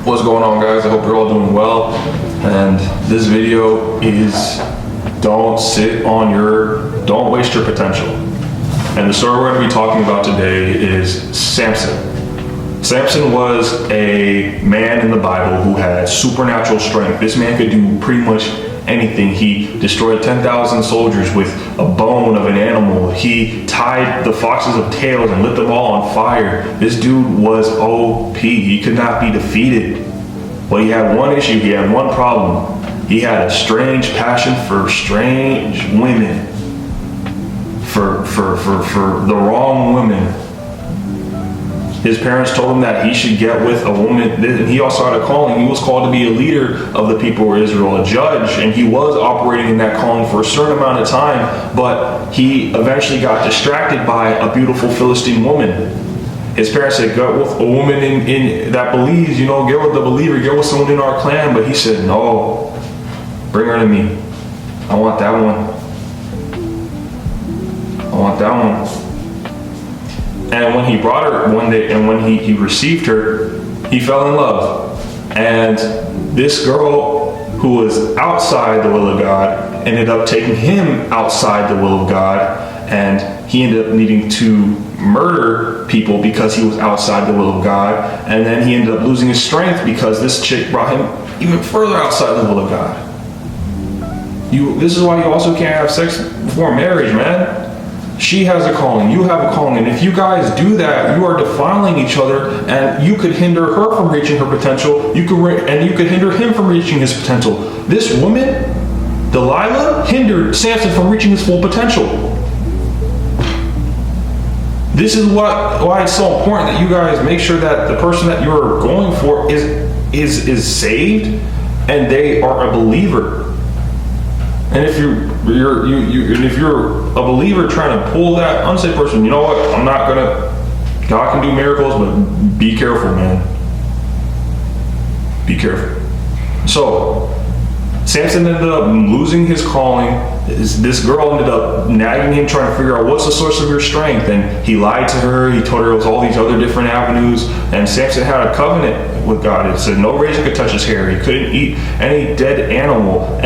What's going on, guys? I hope you're all doing well. And this video is don't waste your potential. And the story we're going to be talking about today is Samson. Samson was a man in the Bible who had supernatural strength. This man could do pretty much anything. He destroyed 10,000 soldiers with a bone of an animal. He tied the foxes of tails and lit them all on fire. This dude was OP. He could not be defeated. But he had one issue. He had one problem. He had a strange passion for strange women. For the wrong women. His parents told him that he should get with a woman, and he also had a calling. He was called to be a leader of the people of Israel, a judge, and he was operating in that calling for a certain amount of time, but he eventually got distracted by a beautiful Philistine woman. His parents said, get with a woman in that believes, get with the believer, get with someone in our clan, but he said, no, bring her to me. I want that one. I want that one. And when he brought her one day, and when he received her, he fell in love. And this girl who was outside the will of God ended up taking him outside the will of God, and he ended up needing to murder people because he was outside the will of God. And then he ended up losing his strength because this chick brought him even further outside the will of God. This is why you also can't have sex before marriage, man. She has a calling, you have a calling, and if you guys do that, you are defiling each other, and you could hinder her from reaching her potential, you could hinder him from reaching his potential. This woman, Delilah, hindered Samson from reaching his full potential. This is why it's so important that you guys make sure that the person that you're going for is saved and they are a believer. And if you're a believer trying to pull that unsaved person, you know what? God can do miracles, but be careful, man. Be careful. So, Samson ended up losing his calling. This girl ended up nagging him, trying to figure out what's the source of your strength. And he lied to her. He told her it was all these other different avenues. And Samson had a covenant with God. It said no razor could touch his hair. He couldn't eat any dead animal.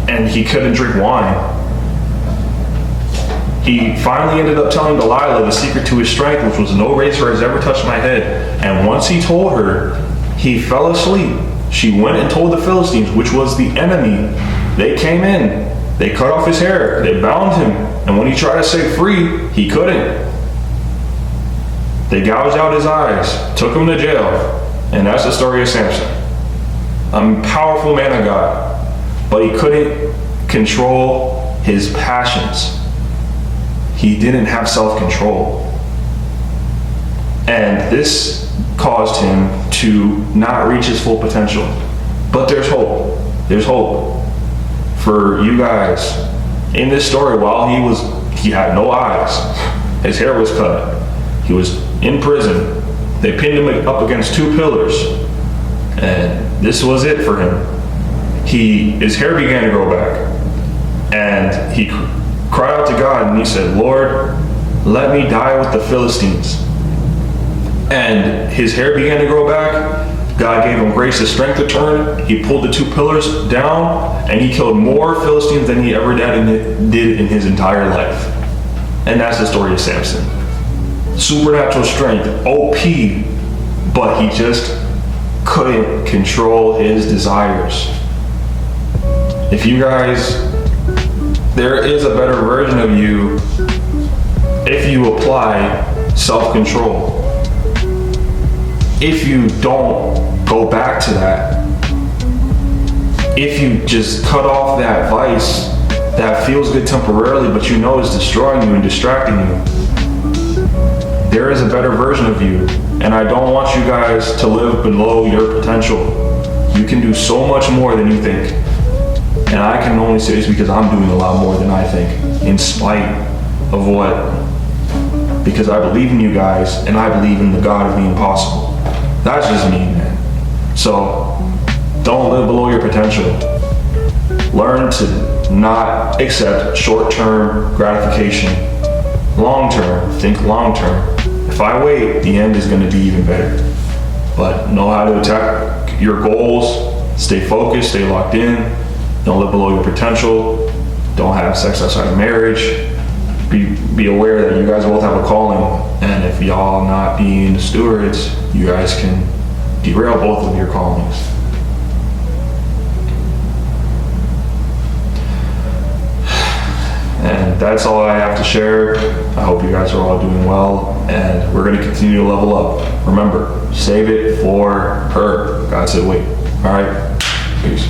And he couldn't drink wine. He finally ended up telling Delilah the secret to his strength, which was no razor has ever touched my head. And once he told her, he fell asleep. She went and told the Philistines, which was the enemy. They came in. They cut off his hair. They bound him. And when he tried to set free, he couldn't. They gouged out his eyes, took him to jail. And that's the story of Samson. A powerful man of God. But he couldn't control his passions. He didn't have self-control. And this caused him to not reach his full potential. But there's hope. There's hope for you guys. In this story, while he had no eyes, his hair was cut, he was in prison, they pinned him up against two pillars, and this was it for him. His hair began to grow back, and he cried out to God, and he said, Lord, let me die with the Philistines. And his hair began to grow back. God gave him grace and strength to turn. He pulled the two pillars down, and he killed more Philistines than he ever did in his entire life. And that's the story of Samson. Supernatural strength, OP, but he just couldn't control his desires. If you guys, there is a better version of you if you apply self-control. If you don't go back to that, if you just cut off that vice that feels good temporarily but you know is destroying you and distracting you, there is a better version of you. And I don't want you guys to live below your potential. You can do so much more than you think. And I can only say this because I'm doing a lot more than I think, in spite of what? Because I believe in you guys, and I believe in the God of the impossible. That's just me, man. So, don't live below your potential. Learn to not accept short-term gratification. Long-term, think long-term. If I wait, the end is going to be even better. but know how to attack your goals, stay focused, stay locked in, don't live below your potential, don't have sex outside of marriage. Be aware that you guys both have a calling, and if y'all not being stewards, you guys can derail both of your callings. And that's all I have to share. I hope you guys are all doing well, and we're going to continue to level up. Remember, save it for her. God said wait. All right, peace.